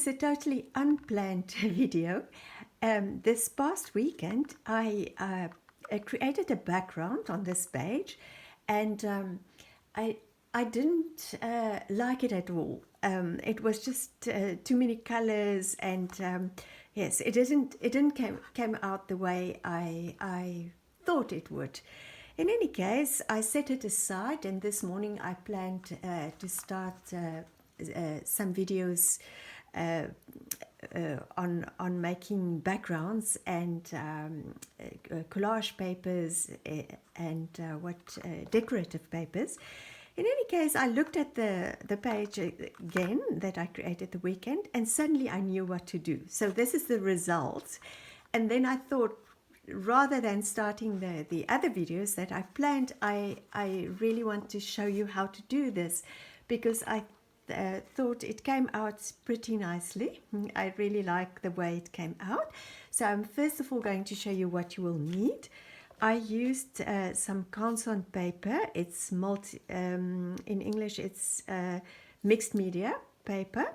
is a totally unplanned video. This past weekend I created a background on this page, and I didn't like it at all. It was just too many colors, and yes, it didn't came out the way I thought it would. In any case, I set it aside, and this morning I planned to start some videos on making backgrounds and collage papers and decorative papers. In any case, I looked at the page again that I created the weekend, and suddenly I knew what to do. So this is the result. And then I thought, rather than starting the other videos that I planned, I really want to show you how to do this, because I thought it came out pretty nicely. I really like the way it came out. So I'm first of all going to show you what you will need. I used some Crayons paper. It's in English it's mixed media paper,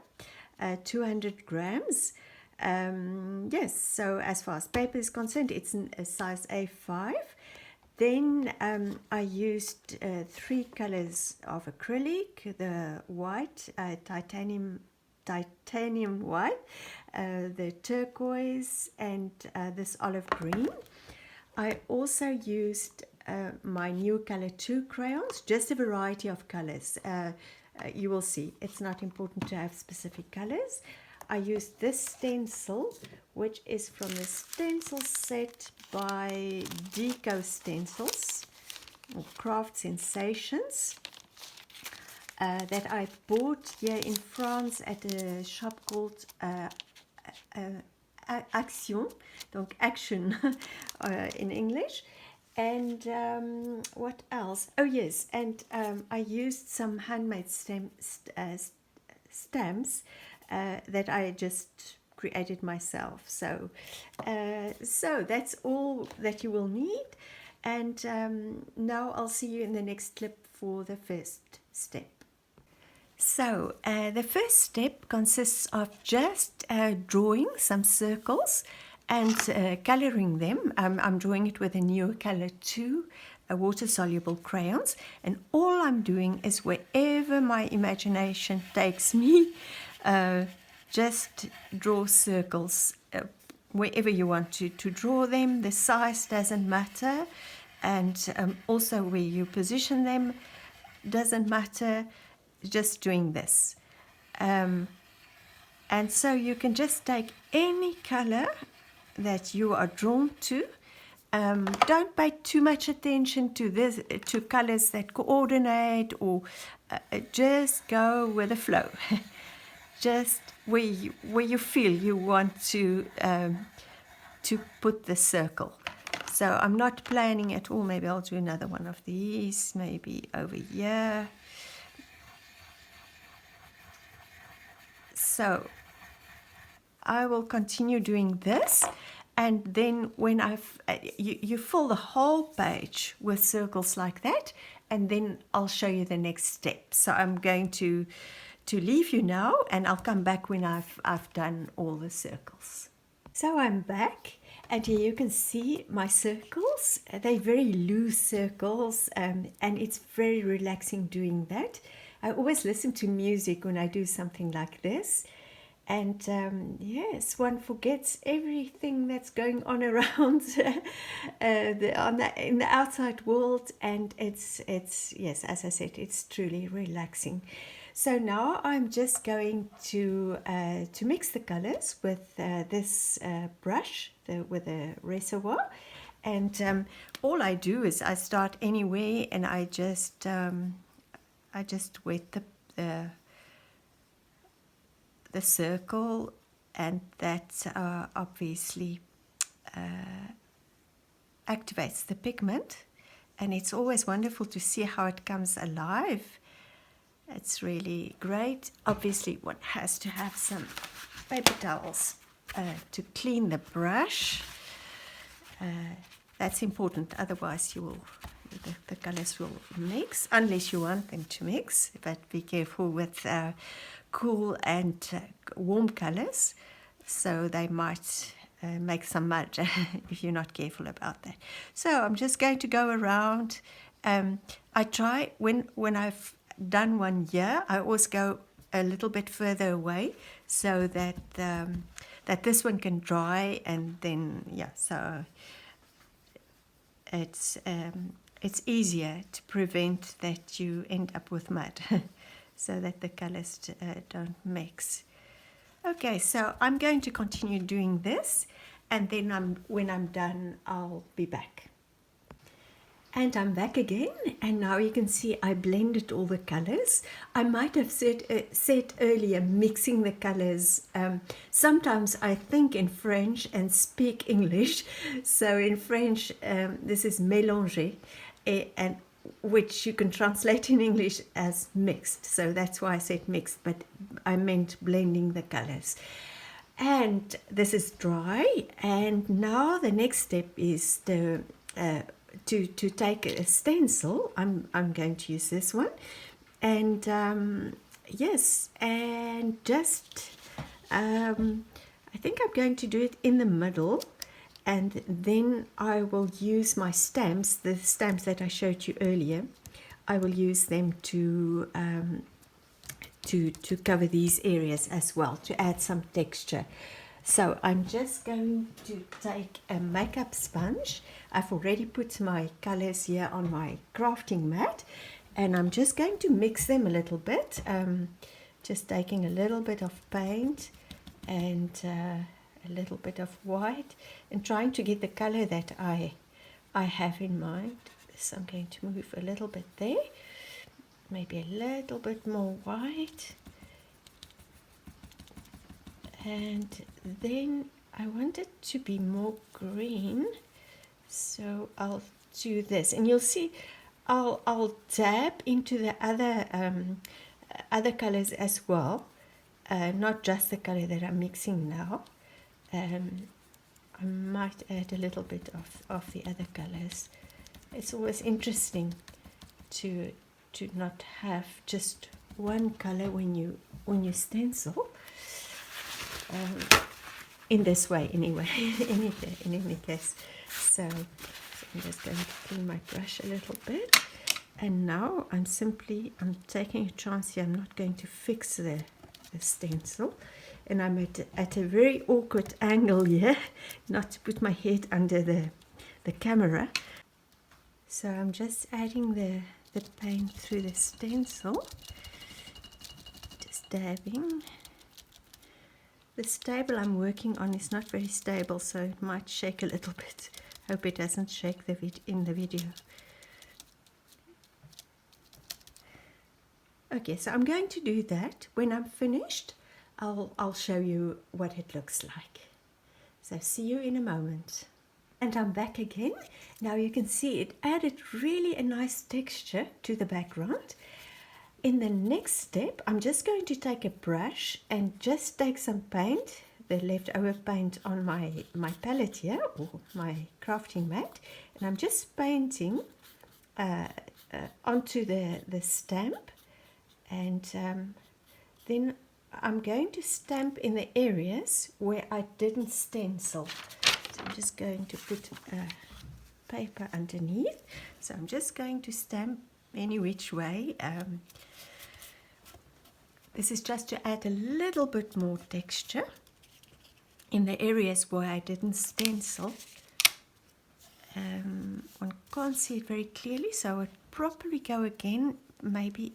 200 grams. Yes, so as far as paper is concerned, it's a size A5. Then I used 3 colors of acrylic: the white, titanium white, the turquoise, and this olive green. I also used my Neocolor 2 crayons, just a variety of colors. You will see, it's not important to have specific colors. I used this stencil, which is from the stencil set by Deco Stencils, or Craft Sensations, that I bought here in France at a shop called Action, donc Action in English. And what else? Oh yes, and I used some handmade stamps that I just created myself. So that's all that you will need. And now I'll see you in the next clip for the first step. So the first step consists of just drawing some circles and coloring them. I'm drawing it with a Neocolor 2 water-soluble crayons, and all I'm doing is wherever my imagination takes me, just draw circles wherever you want to draw them. The size doesn't matter, and also where you position them doesn't matter. Just doing this, and so you can just take any color that you are drawn to. Don't pay too much attention to colors that coordinate, or just go with the flow. Just where you feel you want to put the circle. So I'm not planning at all. Maybe I'll do another one of these, maybe over here. So I will continue doing this, and then when you fill the whole page with circles like that, and then I'll show you the next step. So I'm going to leave you now, and I'll come back when I've done all the circles. So I'm back, and here you can see my circles. They're very loose circles, and it's very relaxing doing that. I always listen to music when I do something like this. And yes, one forgets everything that's going on around in the outside world, and it's yes, as I said, it's truly relaxing. So now I'm just going to mix the colors with this brush with a reservoir, and all I do is I start anywhere, and I just wet the circle, and that obviously activates the pigment, and it's always wonderful to see how it comes alive. It's really great. Obviously one has to have some paper towels to clean the brush. That's important, otherwise the colors will mix, unless you want them to mix, but be careful with cool and warm colors, so they might make some mud if you're not careful about that. So I'm just going to go around. I try, when I've done one here, I always go a little bit further away so that that this one can dry, and then so it's easier to prevent that you end up with mud so that the colors don't mix. Okay, so I'm going to continue doing this, and then when I'm done, I'll be back. And I'm back again, and now you can see I blended all the colors. I might have said earlier mixing the colors. Sometimes I think in French and speak English. So in French, this is mélanger, and which you can translate in English as mixed. So that's why I said mixed, but I meant blending the colors. And this is dry, and now the next step is to take a stencil. I'm going to use this one, and yes, and just I think I'm going to do it in the middle, and then I will use my stamps, the stamps that I showed you earlier. I will use them to cover these areas as well, to add some texture. So I'm just going to take a makeup sponge. I've already put my colors here on my crafting mat, and I'm just going to mix them a little bit. Just taking a little bit of paint and a little bit of white, and trying to get the color that I have in mind. So I'm going to move a little bit there, maybe a little bit more white, and then I want it to be more green, so I'll do this, and you'll see I'll dab into the other colors as well, not just the color that I'm mixing now. I might add a little bit of the other colors. It's always interesting to not have just one color when you stencil, in this way anyway. in any case. So I'm just going to clean my brush a little bit, and now I'm taking a chance here. I'm not going to fix the stencil, and I'm at a very awkward angle here, not to put my head under the camera. So I'm just adding the paint through the stencil, just dabbing. The table I'm working on is not very stable, so it might shake a little bit. Hope it doesn't shake in the video. Okay, so I'm going to do that. When I'm finished, I'll show you what it looks like. So see you in a moment. And I'm back again. Now you can see it added really a nice texture to the background. In the next step, I'm just going to take a brush and just take some paint, the leftover paint on my palette here, or my crafting mat, and I'm just painting onto the stamp, and then I'm going to stamp in the areas where I didn't stencil. So I'm just going to put paper underneath. So I'm just going to stamp any which way. This is just to add a little bit more texture in the areas where I didn't stencil. One can't see it very clearly, so I would probably go again, maybe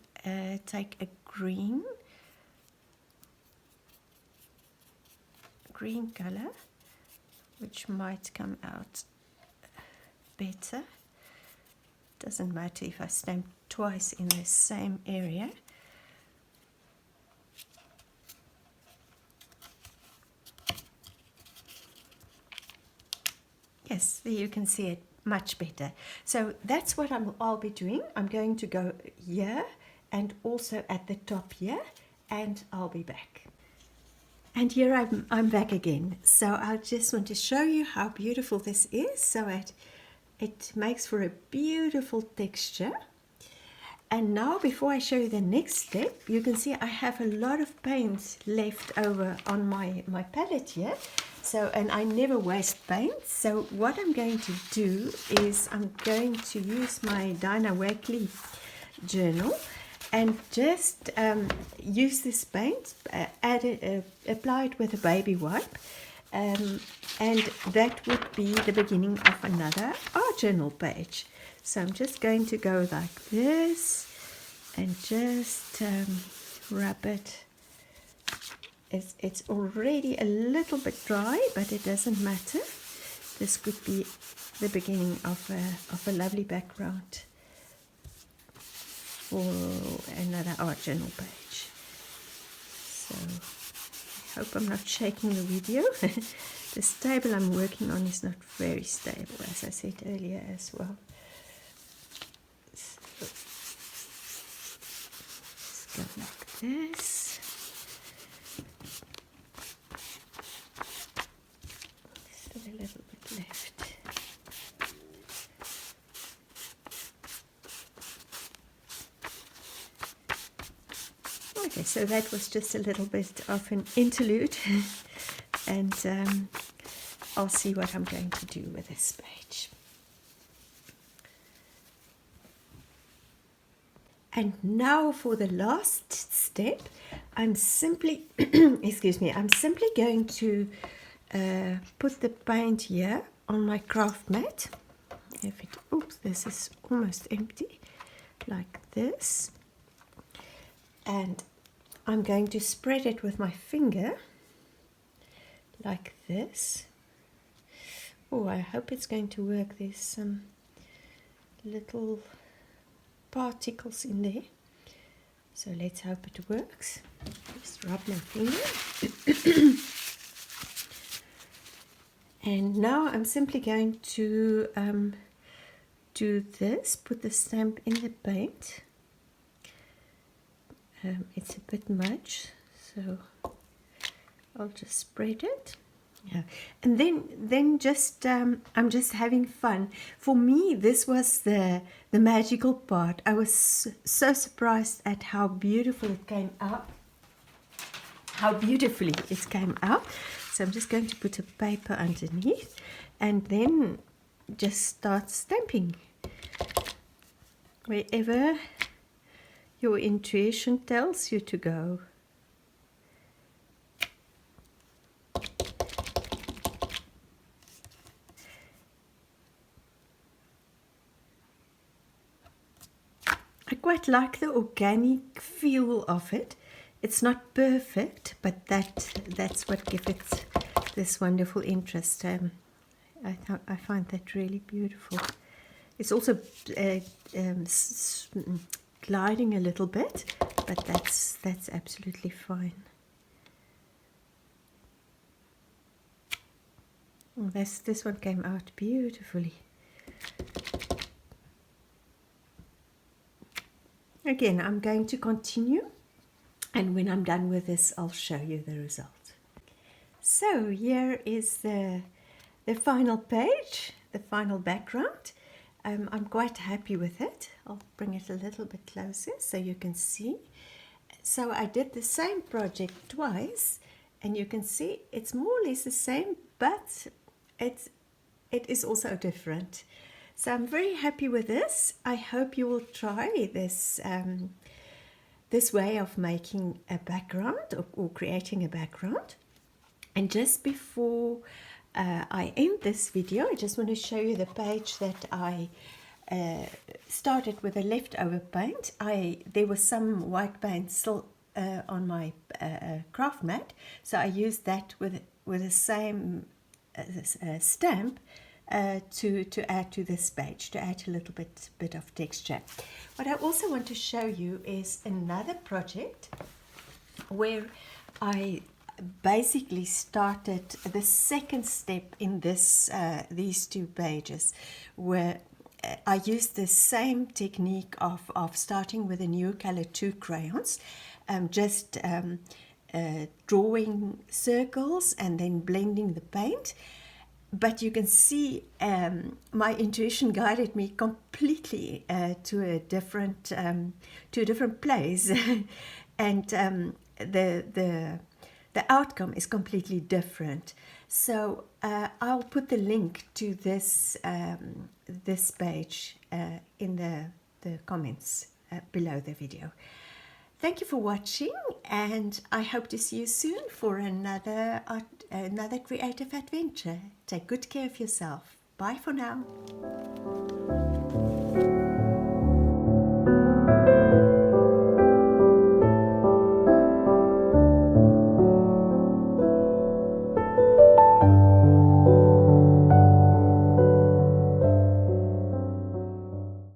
take a green color, which might come out better. Doesn't matter if I stamp twice in the same area. Yes, there you can see it much better. So that's what I'll be doing. I'm going to go here and also at the top here, and I'll be back. And here I'm back again. So I just want to show you how beautiful this is. So it makes for a beautiful texture. And now before I show you the next step, you can see I have a lot of paint left over on my palette here. So, and I never waste paint. So what I'm going to do is I'm going to use my Dinah Wakley journal and just use this paint, apply it with a baby wipe. And that would be the beginning of another art journal page. So I'm just going to go like this and just rub it. It's already a little bit dry, but it doesn't matter. This could be the beginning of a lovely background for another art journal page. So I hope I'm not shaking the video. This table I'm working on is not very stable, as I said earlier as well. So let's go like this. Still a little bit left. Okay, so that was just a little bit of an interlude, and I'll see what I'm going to do with this page. And now for the last step, I'm simply, excuse me, I'm simply going to put the paint here on my craft mat. Oops, this is almost empty, like this. And I'm going to spread it with my finger, like this. Oh, I hope it's going to work. There's some little particles in there. So let's hope it works. Just rub my finger. And now I'm simply going to do this, put the stamp in the paint. It's a bit much, so I'll just spread it. Yeah, and then just I'm just having fun. For me, this was the magical part. I was so surprised at how beautiful it came out. How beautifully it came out. So I'm just going to put a paper underneath, and then just start stamping wherever your intuition tells you to go. I quite like the organic feel of it. It's not perfect, but that's what gives it this wonderful interest. I find that really beautiful. It's also gliding a little bit, but that's absolutely fine. Oh, this one came out beautifully. Again, I'm going to continue, and when I'm done with this, I'll show you the result. So here is the final page, the final background. I'm quite happy with it. I'll bring it a little bit closer so you can see. So I did the same project twice, and you can see it's more or less the same, but it is also different. So I'm very happy with this. I hope you will try this this way of making a background or creating a background. And just before I end this video, I just want to show you the page that I started with a leftover paint. There was some white paint still on my craft mat, so I used that with the same stamp to add to this page, to add a little bit of texture. What I also want to show you is another project where I basically started the second step in this these two pages, where I used the same technique of starting with a Neocolor 2 crayons, just drawing circles and then blending the paint. but you can see my intuition guided me completely to a different place, and the outcome is completely different. So I'll put the link to this this page in the comments below the video. Thank you for watching, and I hope to see you soon for another creative adventure. Take good care of yourself. Bye for now.